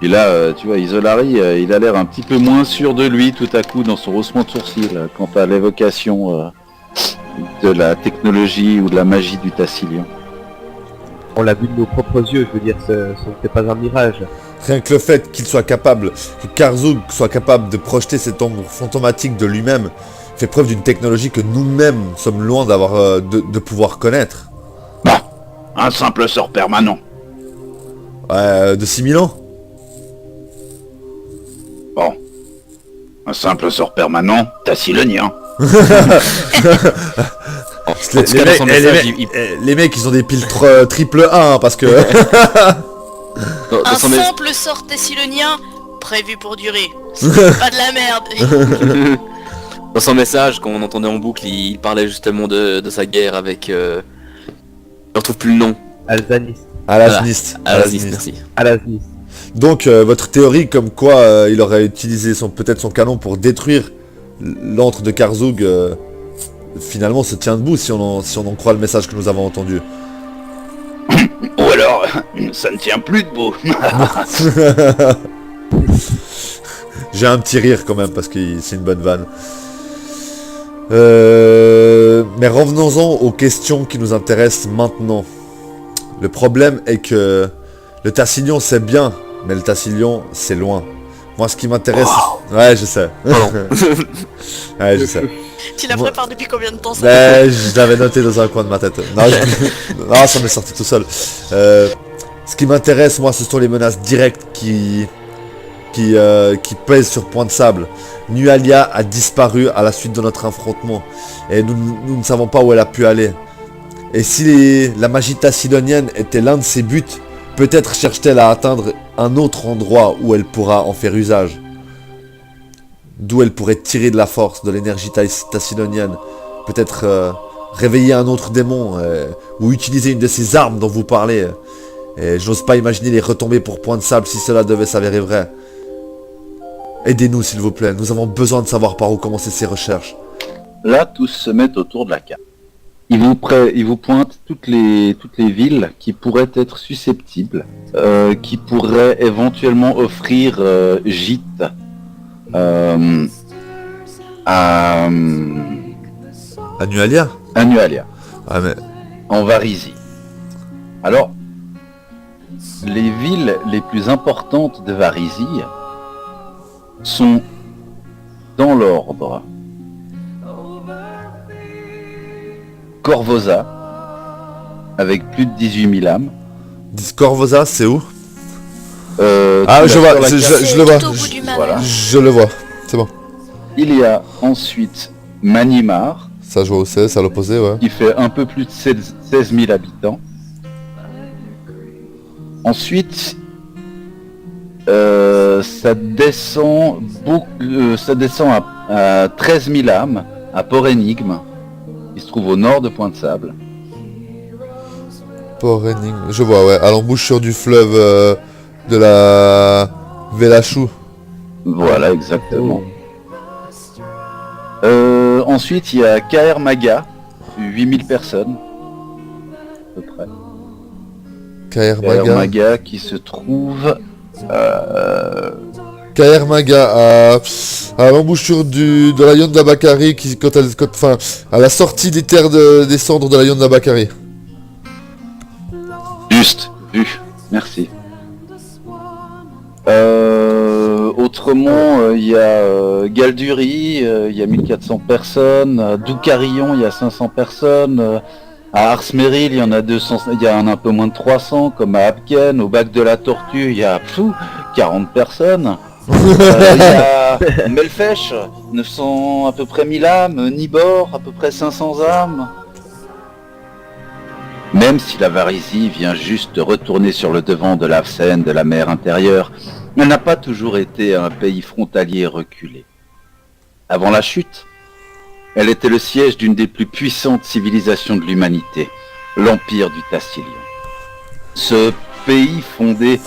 Et là, tu vois, Isolari, il a l'air un petit peu moins sûr de lui tout à coup dans son haussement de sourcil quant à l'évocation de la technologie ou de la magie du Tassilion. On l'a vu de nos propres yeux, je veux dire, ce n'était pas un mirage. Rien que le fait qu'il soit capable, que Karzug soit capable de projeter cette ombre fantomatique de lui-même, fait preuve d'une technologie que nous-mêmes sommes loin d'avoir, de pouvoir connaître. Bah, un simple sort permanent. De 6000 ans. Bon, un simple sort permanent, tassilonien. Les mecs, ils ont des piles triple 1, hein, parce que... Un simple sort tassilonien prévu pour durer. C'est pas de la merde. Dans son message qu'on entendait en boucle, il parlait justement de sa guerre avec... Je retrouve plus le nom. Alzanis. Alaznist, merci. Alaznist. Donc votre théorie comme quoi il aurait utilisé peut-être son canon pour détruire l'antre de Karzug, finalement se tient debout si on en croit le message que nous avons entendu. Ou alors, ça ne tient plus debout. J'ai un petit rire quand même parce que c'est une bonne vanne. Mais revenons-en aux questions qui nous intéressent maintenant. Le problème est que le Tassilion c'est bien, mais le Tassilion c'est loin. Moi ce qui m'intéresse... Wow. Ouais, je sais. Ouais, je sais. Tu la prépares depuis combien de temps ça? Je l'avais noté dans un coin de ma tête. Non, ça m'est sorti tout seul. Ce qui m'intéresse, moi, ce sont les menaces directes qui pèsent sur Point de Sable. Nualia a disparu à la suite de notre affrontement. Et nous ne savons pas où elle a pu aller. Et si la magie tassilonienne était l'un de ses buts, peut-être cherche-t-elle à atteindre un autre endroit où elle pourra en faire usage. D'où elle pourrait tirer de la force, de l'énergie tassilonienne. Peut-être réveiller un autre démon, ou utiliser une de ces armes dont vous parlez. Et je n'ose pas imaginer les retombées pour Point de Sable si cela devait s'avérer vrai. Aidez-nous s'il vous plaît, nous avons besoin de savoir par où commencer ces recherches. Là, tous se mettent autour de la carte. Il vous pointe toutes les villes qui pourraient être susceptibles, qui pourraient éventuellement offrir gîte à Nualia. À Nualia. Ah mais... En Varisie. Alors, les villes les plus importantes de Varisie sont dans l'ordre. Corvosa, avec plus de 18 000 âmes. Corvosa, c'est où? Je vois, je le vois. Voilà. Je le vois, c'est bon. Il y a ensuite Manimar. Ça je vois où c'est à l'opposé, ouais. Qui fait un peu plus de 16 000 habitants. Ensuite, ça descend à 13 000 âmes, à Port Énigme. Il se trouve au nord de Point de Sable. Port Énigme, je vois, ouais, à l'embouchure du fleuve de la Velachou. Voilà, exactement. Ensuite, il y a Kaer Maga, 8000 personnes, à peu près. Kaer Maga qui se trouve... Kaer Maga à l'embouchure de la Yonda Bakari, à la sortie des terres des cendres de la Yonda Bakari. Juste, vu, merci. Autrement, il y a Galduri, il y a 1400 personnes, à Doucarillon, il y a 500 personnes, à Ars-Meril, il y en a 200, il y a un peu moins de 300, comme à Abken, au Bac de la Tortue, il y a 40 personnes. Il y a Melfesh, 900 à peu près 1000 âmes, Nibor, à peu près 500 âmes. Même si la Varisie vient juste de retourner sur le devant de la scène de la mer intérieure, elle n'a pas toujours été un pays frontalier reculé. Avant la chute, elle était le siège d'une des plus puissantes civilisations de l'humanité, l'Empire du Tassilion. Ce pays fondé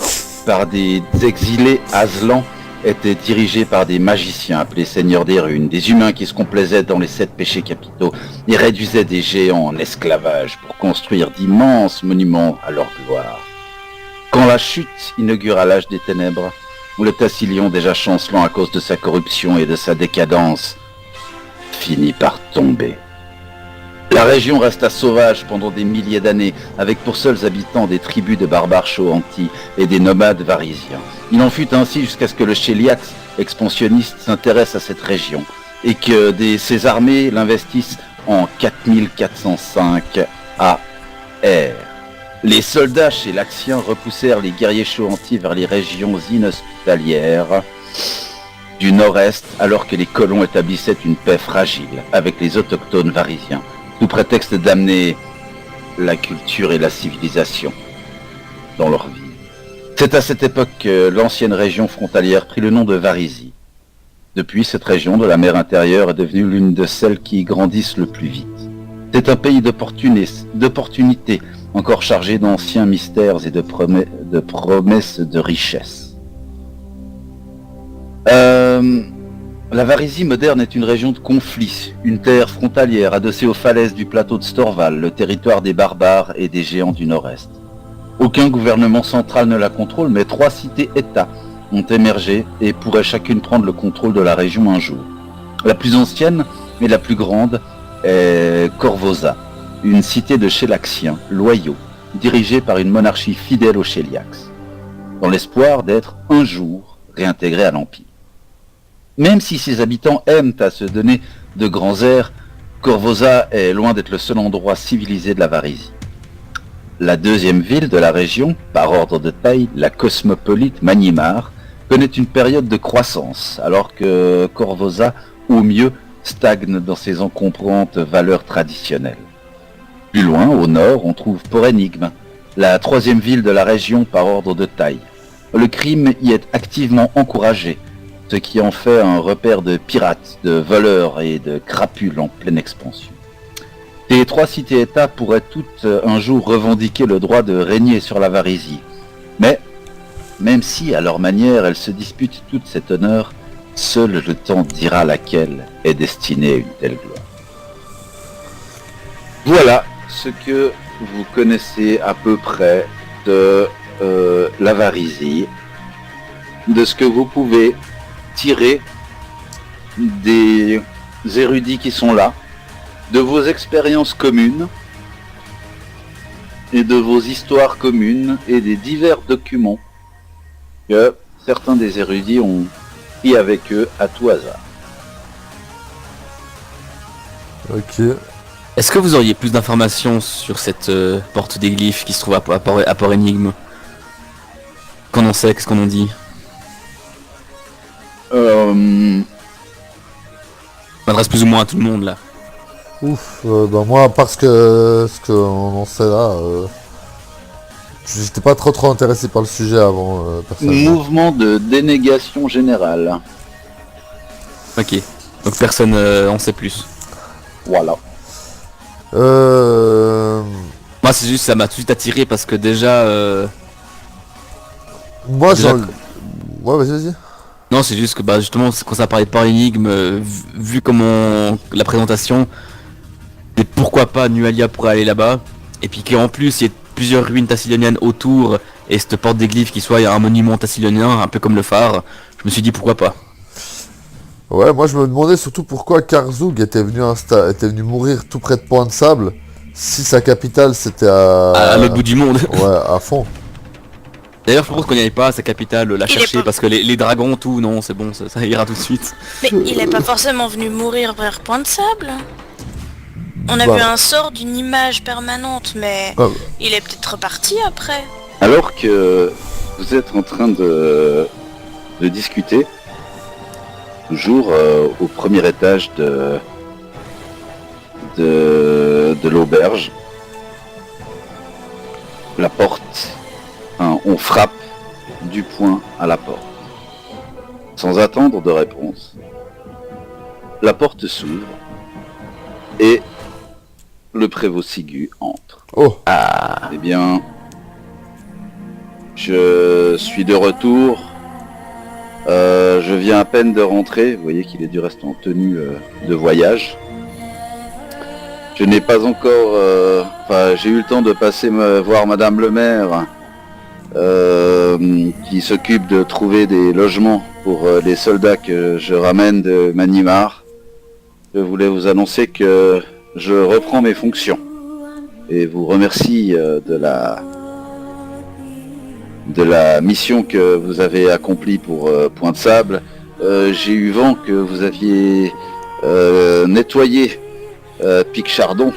par des exilés Aslan était dirigé par des magiciens appelés Seigneurs des Runes, des humains qui se complaisaient dans les 7 péchés capitaux et réduisaient des géants en esclavage pour construire d'immenses monuments à leur gloire. Quand la chute inaugura l'âge des ténèbres, où le Tassilion, déjà chancelant à cause de sa corruption et de sa décadence, finit par tomber. La région resta sauvage pendant des milliers d'années, avec pour seuls habitants des tribus de barbares Shoanti et des nomades varisiens. Il en fut ainsi jusqu'à ce que le Sheliax, expansionniste, s'intéresse à cette région, et que ses armées l'investissent en 4405 AR. Les soldats Shelaxiens repoussèrent les guerriers Shoanti vers les régions inhospitalières du nord-est, alors que les colons établissaient une paix fragile avec les autochtones varisiens, sous prétexte d'amener la culture et la civilisation dans leur vie. C'est à cette époque que l'ancienne région frontalière prit le nom de Varisie. Depuis, cette région de la mer intérieure est devenue l'une de celles qui grandissent le plus vite. C'est un pays d'opportunités, encore chargé d'anciens mystères et de promesses de richesse. La Varisie moderne est une région de conflits, une terre frontalière adossée aux falaises du plateau de Storval, le territoire des barbares et des géants du nord-est. Aucun gouvernement central ne la contrôle, mais 3 cités-États ont émergé et pourraient chacune prendre le contrôle de la région un jour. La plus ancienne et la plus grande est Corvosa, une cité de Shelaxiens loyaux, dirigée par une monarchie fidèle aux Sheliax, dans l'espoir d'être un jour réintégrée à l'Empire. Même si ses habitants aiment à se donner de grands airs, Corvosa est loin d'être le seul endroit civilisé de la Varisie. La deuxième ville de la région, par ordre de taille, la cosmopolite Manimar, connaît une période de croissance, alors que Corvosa, au mieux, stagne dans ses encombrantes valeurs traditionnelles. Plus loin, au nord, on trouve Porenigme, la troisième ville de la région par ordre de taille. Le crime y est activement encouragé, ce qui en fait un repère de pirates, de voleurs et de crapules en pleine expansion. Ces 3 cités-États pourraient toutes un jour revendiquer le droit de régner sur la Varisie. Mais, même si à leur manière elles se disputent tout cet honneur, seul le temps dira laquelle est destinée à une telle gloire. Voilà ce que vous connaissez à peu près de la Varisie, de ce que vous pouvez tirer des érudits qui sont là, de vos expériences communes et de vos histoires communes et des divers documents que certains des érudits ont pris avec eux à tout hasard. Ok. Est-ce que vous auriez plus d'informations sur cette porte des glyphes qui se trouve à Port Énigme? Qu'en on sait, qu'est-ce qu'on en dit? Euh, On adresse plus ou moins à tout le monde là. Ouf, bah moi, à part ce qu'on en sait là, j'étais pas trop intéressé par le sujet avant, personnellement. mouvement de dénégation générale. Ok. Donc personne en sait plus. Voilà. Moi c'est juste ça m'a tout de suite attiré parce que déjà Moi, déjà, Ouais, vas-y. non c'est juste que bah justement quand ça parlait de Port Énigme, vu comment la présentation, et pourquoi pas Nualia pourrait aller là-bas, et puis qu'en plus il y a plusieurs ruines tassiloniennes autour, et cette porte des glyphes qui soit un monument tassilonien, un peu comme le phare, je me suis dit pourquoi pas. Ouais, moi je me demandais surtout pourquoi Karzug était venu mourir tout près de Point de Sable, si sa capitale c'était À l'autre bout du monde. Ouais, à fond. D'ailleurs je propose qu'on n'y aille pas à sa capitale, la Il est chercher, pas- parce que les dragons, tout, non c'est bon, ça ira tout de suite. Mais il est pas forcément venu mourir vers Point de Sable. On a Bah. vu un sort d'une image permanente, mais Ah. il est peut-être reparti après. Alors que vous êtes en train de discuter, toujours au premier étage de l'auberge, la porte, on frappe du poing à la porte. Sans attendre de réponse, la porte s'ouvre et le prévôt Sigu entre. Oh, Eh bien, je suis de retour. Je viens à peine de rentrer. Vous voyez qu'il est du reste en tenue de voyage. Je n'ai pas encore... j'ai eu le temps de passer me voir Madame le maire qui s'occupe de trouver des logements pour les soldats que je ramène de Manimar. Je voulais vous annoncer que je reprends mes fonctions et vous remercie de la mission que vous avez accomplie pour Point de Sable. J'ai eu vent que vous aviez nettoyé Pic Chardon.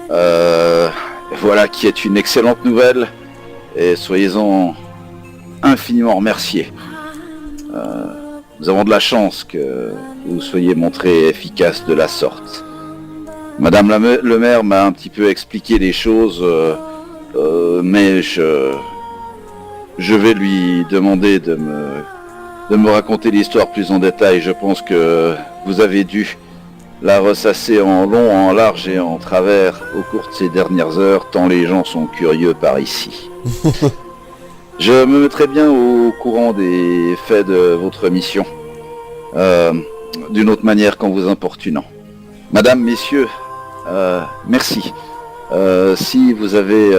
Voilà qui est une excellente nouvelle et soyez-en infiniment remerciés. Nous avons de la chance que vous soyez montré efficace de la sorte. Madame le maire m'a un petit peu expliqué les choses, mais je vais lui demander de me raconter l'histoire plus en détail. Je pense que vous avez dû la ressasser en long, en large et en travers au cours de ces dernières heures, tant les gens sont curieux par ici. Je me mettrai bien au courant des faits de votre mission, d'une autre manière qu'en vous importunant. Madame, messieurs, merci. Si vous avez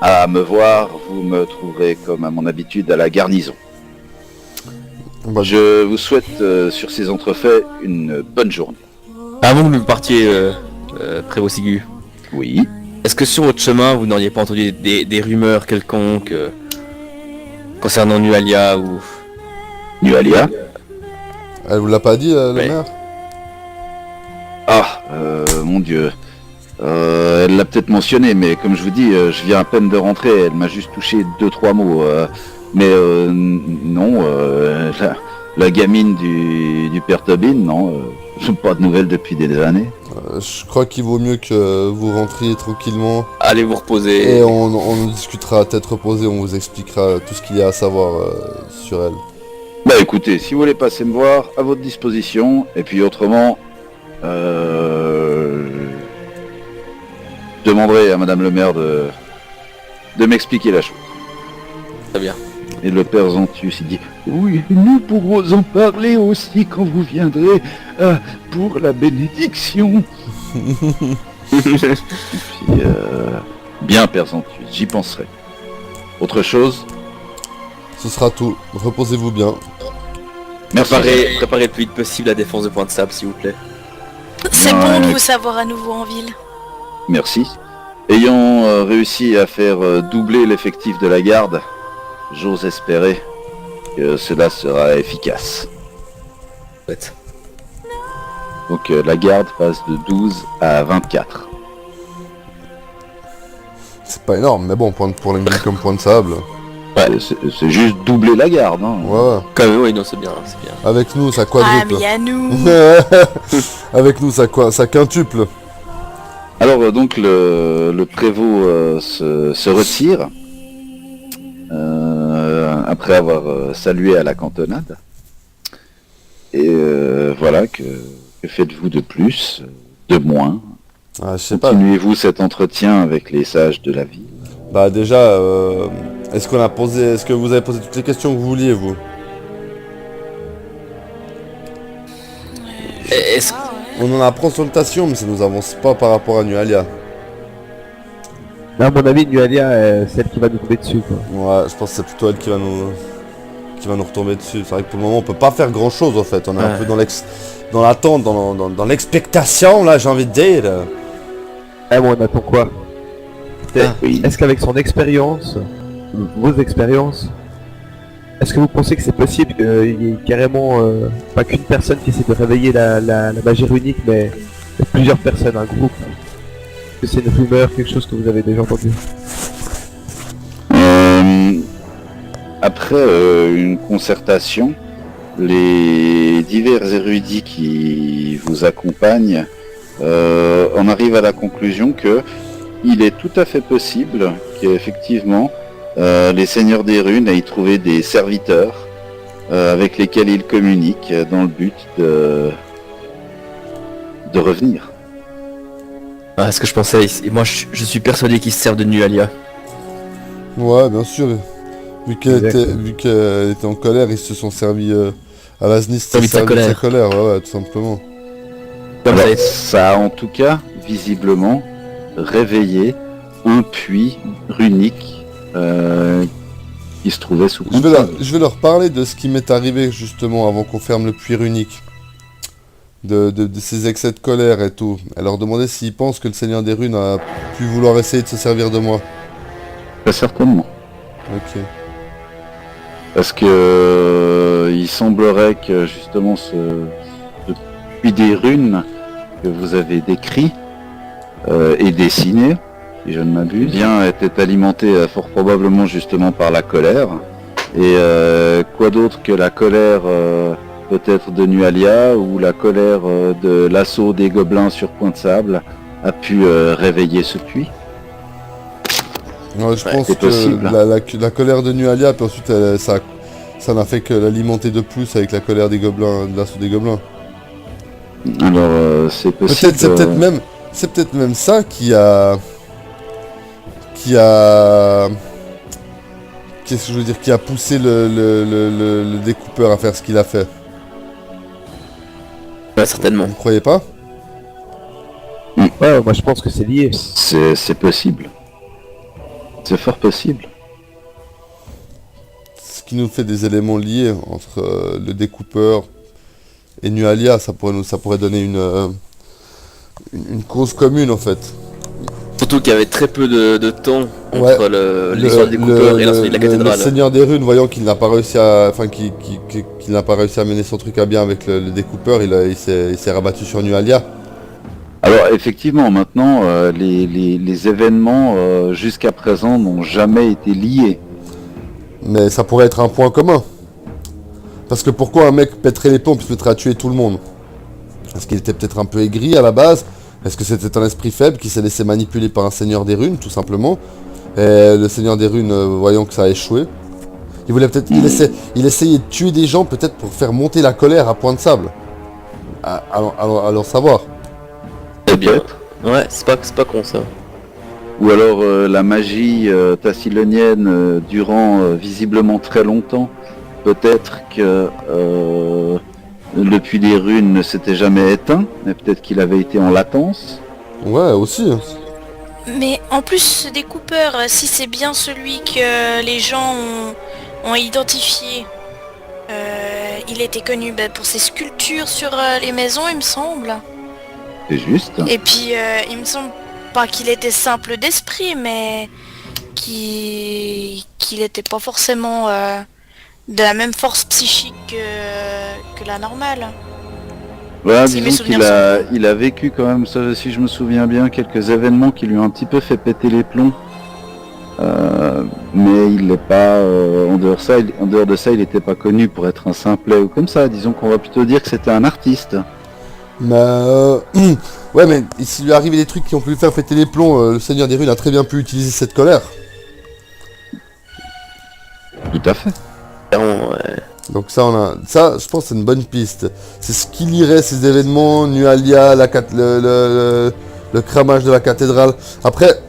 à me voir, vous me trouverez comme à mon habitude à la garnison. Je vous souhaite sur ces entrefaits une bonne journée. Avant que vous partiez, Prévost Sigu, Oui. est-ce que sur votre chemin, vous n'auriez pas entendu des rumeurs quelconques concernant Nualia ou... Nualia? Elle vous l'a pas dit, le Ouais. maire? Ah, mon Dieu. Elle l'a peut-être mentionné, mais comme je vous dis, je viens à peine de rentrer. Elle m'a juste touché 2-3 mots. Mais non, la gamine du père Tobin, non. Pas de nouvelles depuis des années. Je crois qu'il vaut mieux que vous rentriez tranquillement Allez vous reposer. et on discutera à tête reposée, on vous expliquera tout ce qu'il y a à savoir sur elle. Bah écoutez, si vous voulez passer me voir, à votre disposition. Et puis autrement, je demanderai à Madame le maire de m'expliquer la chose. Très bien. Et le père Zantius il dit « Oui, nous pourrons en parler aussi quand vous viendrez pour la bénédiction. » Puis, bien, père Zantius, j'y penserai. Autre chose? Ce sera tout, reposez-vous bien. Merci. Préparez le plus vite possible la défense de Point de Sable, s'il vous plaît. C'est Ouais. bon de vous savoir à nouveau en ville. Merci. Ayant réussi à faire doubler l'effectif de la garde, j'ose espérer que cela sera efficace. Ouais. Donc la garde passe de 12 à 24. C'est pas énorme, mais bon, pour les villes comme Point de Sable. C'est juste doubler la garde. Hein. Ouais, Quand même, oui, non, c'est bien, c'est bien. avec nous, ça Ah, quadruple. mais à nous. Avec nous, ça quintuple. Alors donc le prévôt se retire après avoir salué à la cantonade. Et voilà, que faites-vous de plus, de moins? Ah, je sais pas. Continuez-vous cet entretien avec les sages de la ville? Bah déjà, est-ce que vous avez posé toutes les questions que vous vouliez, vous? Est-ce Ah, ouais. On en apprend sur le Tation, mais ça nous avance pas par rapport à Nualia. Mais à mon avis, Nualia est celle qui va nous tomber dessus, quoi. Ouais, je pense que c'est plutôt elle qui va nous retomber dessus. C'est vrai que pour le moment, on peut pas faire grand chose, en fait. On est un Ouais. peu dans l'attente, dans l'expectation, là, j'ai envie de dire. Eh bon, on attend quoi? Oui. Est-ce qu'avec son expérience, vos expériences, est-ce que vous pensez que c'est possible qu'il y ait carrément pas qu'une personne qui essaie de réveiller la magie runique, mais plusieurs personnes, un groupe? Est-ce que c'est une rumeur, quelque chose que vous avez déjà entendu? Après une concertation, les divers érudits qui vous accompagnent en arrivent à la conclusion que il est tout à fait possible qu'effectivement les seigneurs des runes aient trouvé des serviteurs avec lesquels ils communiquent dans le but de revenir. Ah, ce que je pensais, et moi je suis persuadé qu'ils se servent de Nualia. Ouais, bien sûr. Vu qu'elle Exact. était en colère, ils se sont servis à Lasnis, Servi de sa colère. ouais, tout simplement. Comme Alors, ça, ça a en tout cas visiblement réveillé un puits runique qui se trouvait sous Je vais leur parler de ce qui m'est arrivé justement avant qu'on ferme le puits runique. De ces excès de colère et tout. Et leur demander s'ils pensent que le Seigneur des Runes a pu vouloir essayer de se servir de moi. Pas certainement. Ok. Parce que il semblerait que justement ce puits des runes que vous avez décrit et dessiné, si je ne m'abuse, bien était alimenté fort probablement justement par la colère. Et quoi d'autre que la colère peut-être de Nualia ou la colère de l'assaut des gobelins sur Point de Sable a pu réveiller ce puits. Ouais, je pense c'est que possible. la colère de Nualia, puis ensuite ça n'a fait que l'alimenter de plus avec la colère des gobelins, de l'assaut des gobelins. Alors c'est possible. C'est peut-être même ça qui a qu'est-ce que je veux dire, qui a poussé le découpeur à faire ce qu'il a fait. Ouais, certainement. Vous croyez pas? Ouais, moi je pense que c'est lié. C'est possible. C'est fort possible. Ce qui nous fait des éléments liés entre le découpeur et Nualia, ça pourrait donner une cause commune en fait. Surtout qu'il y avait très peu de temps Ouais. entre l'histoire du découpeur et l'incendie de la cathédrale. Le Seigneur des Runes, voyant qu'il n'a pas réussi à, qu'il n'a pas réussi à mener son truc à bien avec le découpeur, il s'est rabattu sur Nualia. Alors effectivement, maintenant, les événements jusqu'à présent n'ont jamais été liés. Mais ça pourrait être un point commun. Parce que pourquoi un mec pèterait les plombs et se mettrait à tuer tout le monde? Est-ce qu'il était peut-être un peu aigri à la base? Est-ce que c'était un esprit faible qui s'est laissé manipuler par un Seigneur des Runes, tout simplement? Et le Seigneur des Runes, voyant que ça a échoué, il voulait peut-être, il essayait de tuer des gens peut-être pour faire monter la colère à Point de Sable. Allons savoir. C'est bien. Ouais, c'est pas con ça. Ou alors la magie tassilonienne durant visiblement très longtemps. Peut-être que le puits des runes ne s'était jamais éteint, mais peut-être qu'il avait été en latence. Ouais, aussi. Mais en plus, ce découpeur, si c'est bien celui que les gens ont identifié, il était connu pour ses sculptures sur les maisons, il me semble. C'est juste. Et puis, il me semble pas qu'il était simple d'esprit, mais qu'il était pas forcément de la même force psychique que la normale. Voilà, Si mes disons souvenirs qu'il a vécu quand même, ça, si je me souviens bien, quelques événements qui lui ont un petit peu fait péter les plombs. Mais il n'est pas, en dehors de ça, il n'était pas connu pour être un simplet ou comme ça. Disons qu'on va plutôt dire que c'était un artiste. Mais ouais, mais s'il lui arrivait des trucs qui ont pu lui faire péter les plombs, le Seigneur des Runes a très bien pu utiliser cette colère. Tout à fait. Ouais. Donc ça, je pense que c'est une bonne piste. C'est ce qui lierait ces événements, Nualia, le cramage de la cathédrale. Après,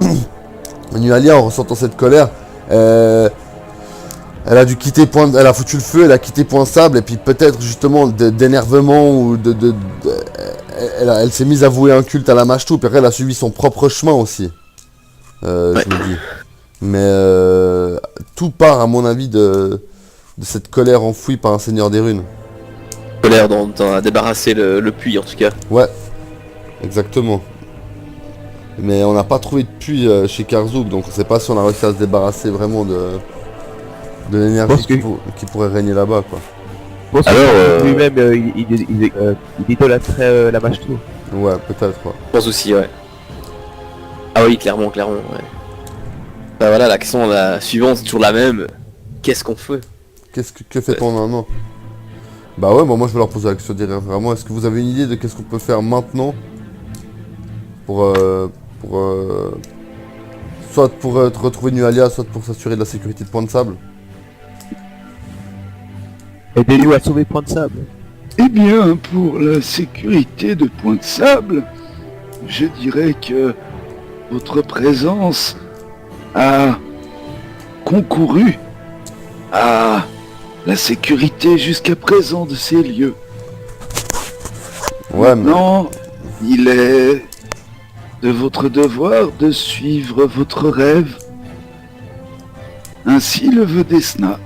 Nualia, en ressentant cette colère, elle a dû quitter elle a foutu le feu, elle a quitté Point Sable, et puis peut-être justement d'énervement ou elle s'est mise à vouer un culte à la Mashtu, puis après elle a suivi son propre chemin aussi. Je me dis. Mais tout part à mon avis de cette colère enfouie par un Seigneur des Runes. Colère dont a débarrassé le puits en tout cas. Ouais, exactement. Mais on n'a pas trouvé de puits chez Karzouk, donc on sait pas si on a réussi à se débarrasser vraiment de l'énergie qui pourrait régner là-bas, quoi. Je pense que lui-même, il idolâtrait la Mashtu. Ouais, peut-être, ouais. Je pense aussi, ouais. Ah oui, clairement, ouais. Bah voilà, la question la suivante, c'est toujours la même. Qu'est-ce qu'on fait? Que fait-on maintenant? Bah ouais, moi je vais leur poser la question directe. Vraiment, est-ce que vous avez une idée de qu'est-ce qu'on peut faire maintenant pour soit pour retrouver Nualia, soit pour s'assurer de la sécurité de Point de Sable? Aidez-nous à sauver Point de Sable. Eh bien, pour la sécurité de Point de Sable, je dirais que votre présence a concouru à la sécurité jusqu'à présent de ces lieux. Ouais, mais... Maintenant, il est de votre devoir de suivre votre rêve. Ainsi le veut Desna.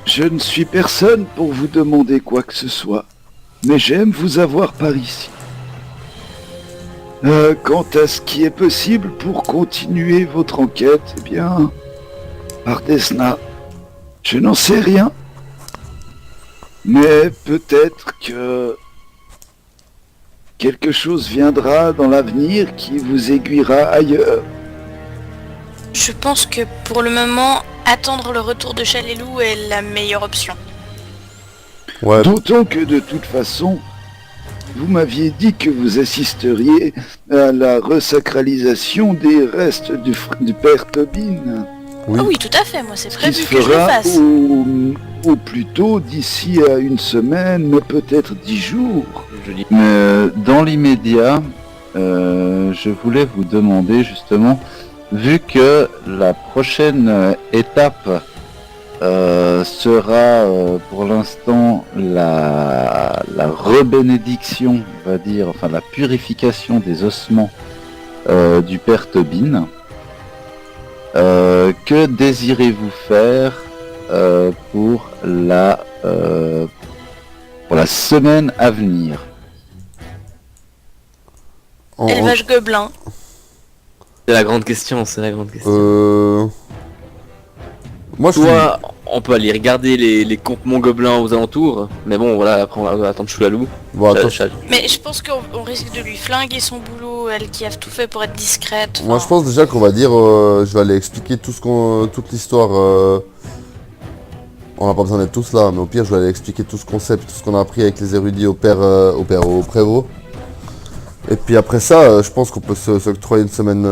Je ne suis personne pour vous demander quoi que ce soit, mais j'aime vous avoir par ici. Quant à ce qui est possible pour continuer votre enquête, eh bien, par Desna, je n'en sais rien. Mais peut-être que quelque chose viendra dans l'avenir qui vous aiguillera ailleurs. Je pense que pour le moment, attendre le retour de Chalelou est la meilleure option. Ouais, D'autant que de toute façon, vous m'aviez dit que vous assisteriez à la resacralisation des restes du père Tobin. oui. Ah oui, tout à fait, moi c'est Qui prévu se que je le fera fasse. au plus tôt d'ici à une semaine, mais peut-être 10 jours. Dans l'immédiat, je voulais vous demander justement, vu que la prochaine étape sera pour l'instant la rebénédiction, on va dire, enfin la purification des ossements du père Tobin, que désirez-vous faire pour la semaine à venir? Élevage gobelin. C'est la grande question, c'est la grande question. Moi, je Soit on peut aller regarder les campements gobelins aux alentours, mais bon voilà, après on va attendre Choulalou. Bon, attends, Mais je pense qu'on risque de lui flinguer son boulot, elle qui a tout fait pour être discrète. moi, je enfin. pense déjà qu'on va dire, je vais aller expliquer toute l'histoire. On n'a pas besoin d'être tous là, mais au pire, je vais aller expliquer tout ce qu'on sait, puis tout ce qu'on a appris avec les érudits au prévôt. Et puis après ça, je pense qu'on peut s'octroyer une semaine,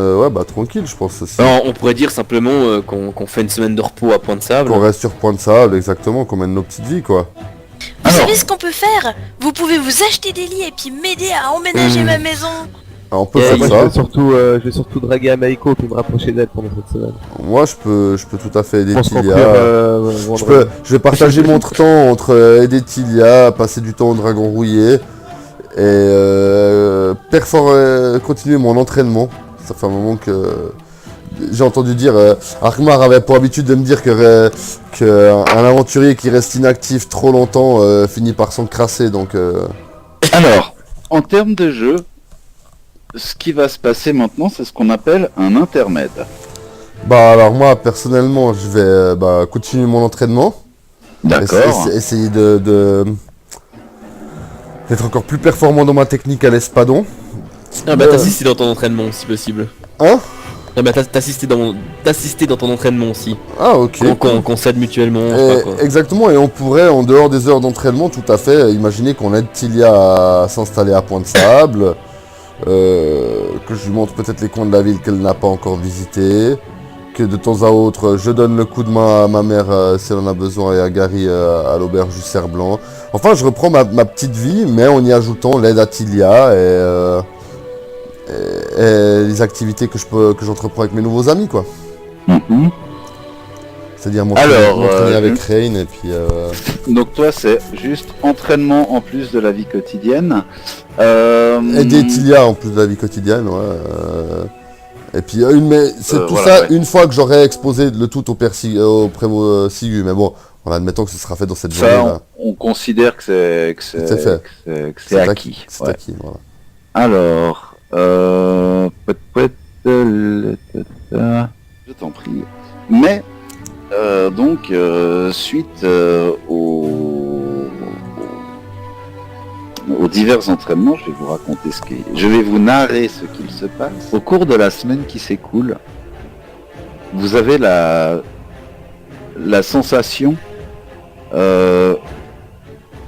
tranquille, je pense. Non, on pourrait dire simplement qu'on fait une semaine de repos à Point de Sable. Qu'on reste sur Point de Sable, exactement, qu'on mène nos petites vies, quoi. Vous Alors. savez ce qu'on peut faire? Vous pouvez vous acheter des lits et puis m'aider à emménager ma maison. Alors, on peut Et faire Moi, ça. je vais surtout draguer Amaiko puis me rapprocher d'elle pendant cette semaine. Moi, je peux tout à fait aider Pour se Tilia. conclure, Je vais partager mon temps entre aider Tilia, passer du temps au dragon rouillé et continuer mon entraînement. Ça fait un moment que j'ai entendu dire, Arkmar avait pour habitude de me dire que un aventurier qui reste inactif trop longtemps finit par s'encrasser, donc Alors, en termes de jeu, ce qui va se passer maintenant, c'est ce qu'on appelle un intermède. bah alors moi personnellement je vais continuer mon entraînement. D'accord. Essayer d'être encore plus performant dans ma technique à l'espadon. Ah bah t'assister dans ton entraînement si possible. Hein? Ah bah t'assister dans ton entraînement aussi. Ah ok. Qu'on s'aide mutuellement. je sais Et- pas quoi. exactement, et on pourrait, en dehors des heures d'entraînement, tout à fait, imaginer qu'on aide Tilia à s'installer à Point de Sable, que je lui montre peut-être les coins de la ville qu'elle n'a pas encore visités, que de temps à autre, je donne le coup de main à ma mère si elle en a besoin et à Gary à l'auberge du Cerf Blanc. Enfin, je reprends ma petite vie, mais en y ajoutant l'aide à Tilia et les activités que j'entreprends avec mes nouveaux amis, quoi. Mhm. C'est-à-dire Alors, m'entraîner avec Rain et puis... Donc toi, c'est juste entraînement en plus de la vie quotidienne. aider Tilia en plus de la vie quotidienne, ouais. Et puis mais c'est tout voilà, ça ouais. une fois que j'aurai exposé le tout au prévôt Sigu. Mais bon, en admettant que ce sera fait dans cette Ça, journée-là. on considère que c'est C'est fait. c'est acquis. C'est Ouais. acquis, voilà. Alors, je t'en prie. Mais donc suite aux divers entraînements, je vais vous raconter je vais vous narrer ce qu'il se passe. Au cours de la semaine qui s'écoule, vous avez la sensation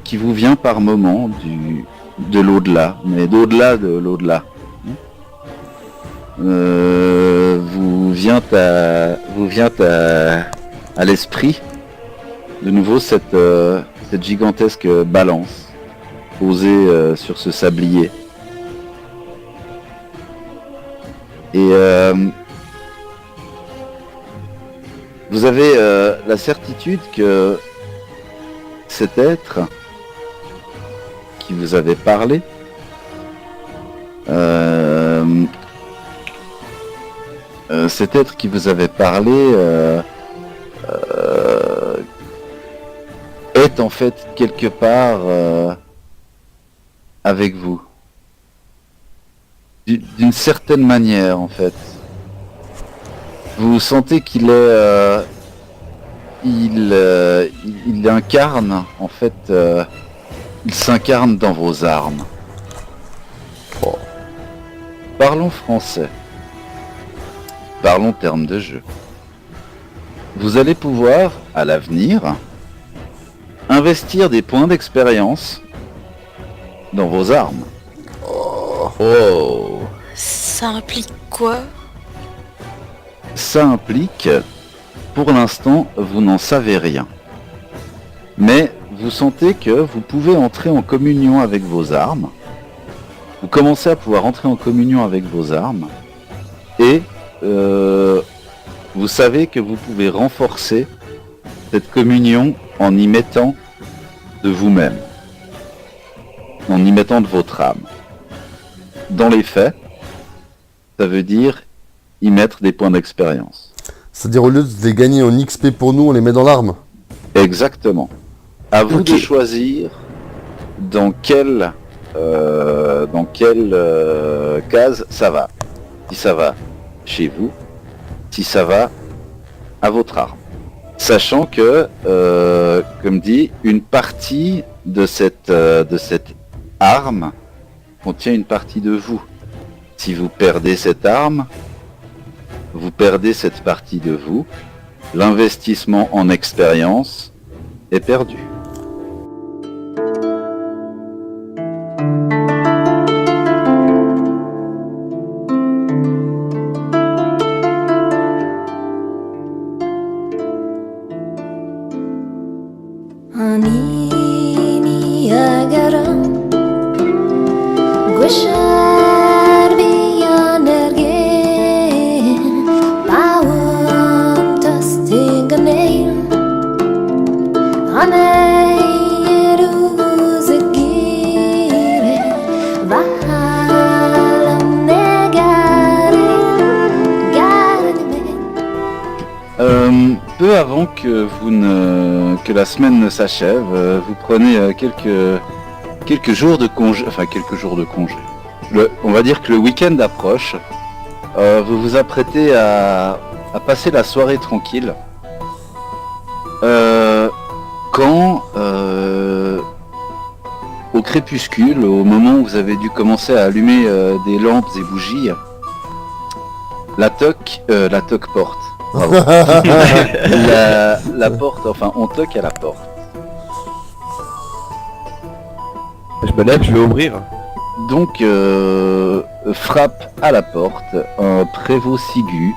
qui vous vient par moment de l'au-delà, mais d'au-delà de l'au-delà. Vous vient à l'esprit de nouveau cette gigantesque balance posée sur ce sablier. Et vous avez la certitude que cet être qui vous avait parlé cet être qui vous avait parlé est en fait quelque part avec vous. D'une certaine manière, en fait. Vous sentez qu'il est... il incarne, en fait... il s'incarne dans vos armes. Oh. Parlons français. Parlons termes de jeu. Vous allez pouvoir, à l'avenir, investir des points d'expérience dans vos armes. Oh. Ça implique quoi? Ça implique, pour l'instant, vous n'en savez rien. Mais vous sentez que vous pouvez entrer en communion avec vos armes. Vous commencez à pouvoir entrer en communion avec vos armes. Et vous savez que vous pouvez renforcer cette communion en y mettant de vous-même. En y mettant de votre âme. Dans les faits, ça veut dire y mettre des points d'expérience. C'est-à-dire au lieu de les gagner en XP pour nous, on les met dans l'arme. Exactement. À vous Ok. de choisir dans quelle case ça va. Si ça va chez vous, si ça va à votre arme. Sachant que, comme dit, une partie de cette arme contient une partie de vous. Si vous perdez cette arme, vous perdez cette partie de vous. L'investissement en expérience est perdu. Anini agaram Gushar biyanergen Bawam tastinganeil Aneiru zegire Vahalam negare Garne Peu avant que que la semaine ne s'achève, vous prenez quelques jours de congé, enfin quelques jours de congé. On va dire que le week-end approche. Vous vous apprêtez à passer la soirée tranquille. Quand au crépuscule, au moment où vous avez dû commencer à allumer des lampes et bougies, la toque porte. Bravo. la porte, enfin on toque à la porte. Je me lève, je vais ouvrir. Donc frappe à la porte un prévôt Sigu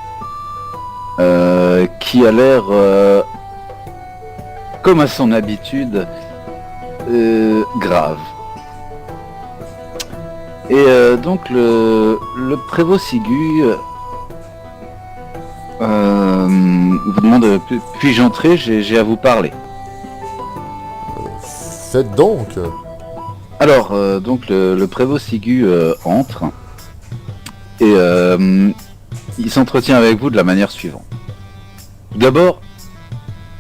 qui a l'air comme à son habitude grave. Et donc le prévôt Sigu vous demande puis-je entrer, j'ai à vous parler. Faites donc. Alors, donc le prévôt Sigu entre et il s'entretient avec vous de la manière suivante. Tout d'abord,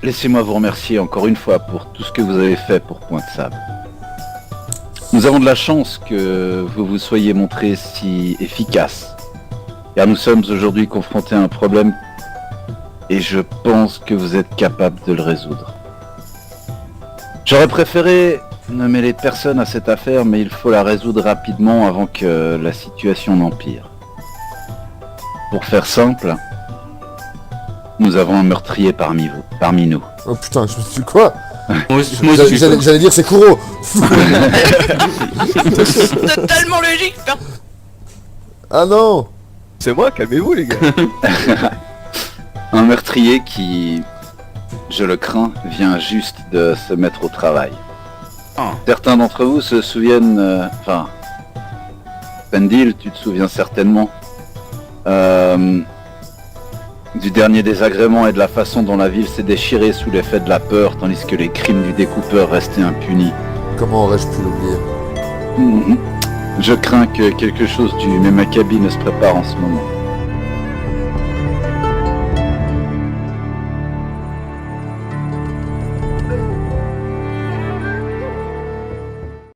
laissez-moi vous remercier encore une fois pour tout ce que vous avez fait pour Point de Sable. Nous avons de la chance que vous vous soyez montré si efficace, car nous sommes aujourd'hui confrontés à un problème et je pense que vous êtes capable de le résoudre. J'aurais préféré ne mêler personne à cette affaire, mais il faut la résoudre rapidement avant que la situation n'empire. Pour faire simple, nous avons un meurtrier parmi nous. Oh putain, je me suis quoi? Moi aussi, J'allais dire c'est Kuro. Totalement logique. Ah non. C'est moi, calmez-vous les gars. Un meurtrier qui, je le crains, vient juste de se mettre au travail. Ah. Certains d'entre vous se souviennent... Enfin... Pendil, tu te souviens certainement du dernier désagrément et de la façon dont la ville s'est déchirée sous l'effet de la peur, tandis que les crimes du découpeur restaient impunis. Comment aurais-je pu l'oublier? Mhm. Je crains que quelque chose du même acabit ne se prépare en ce moment.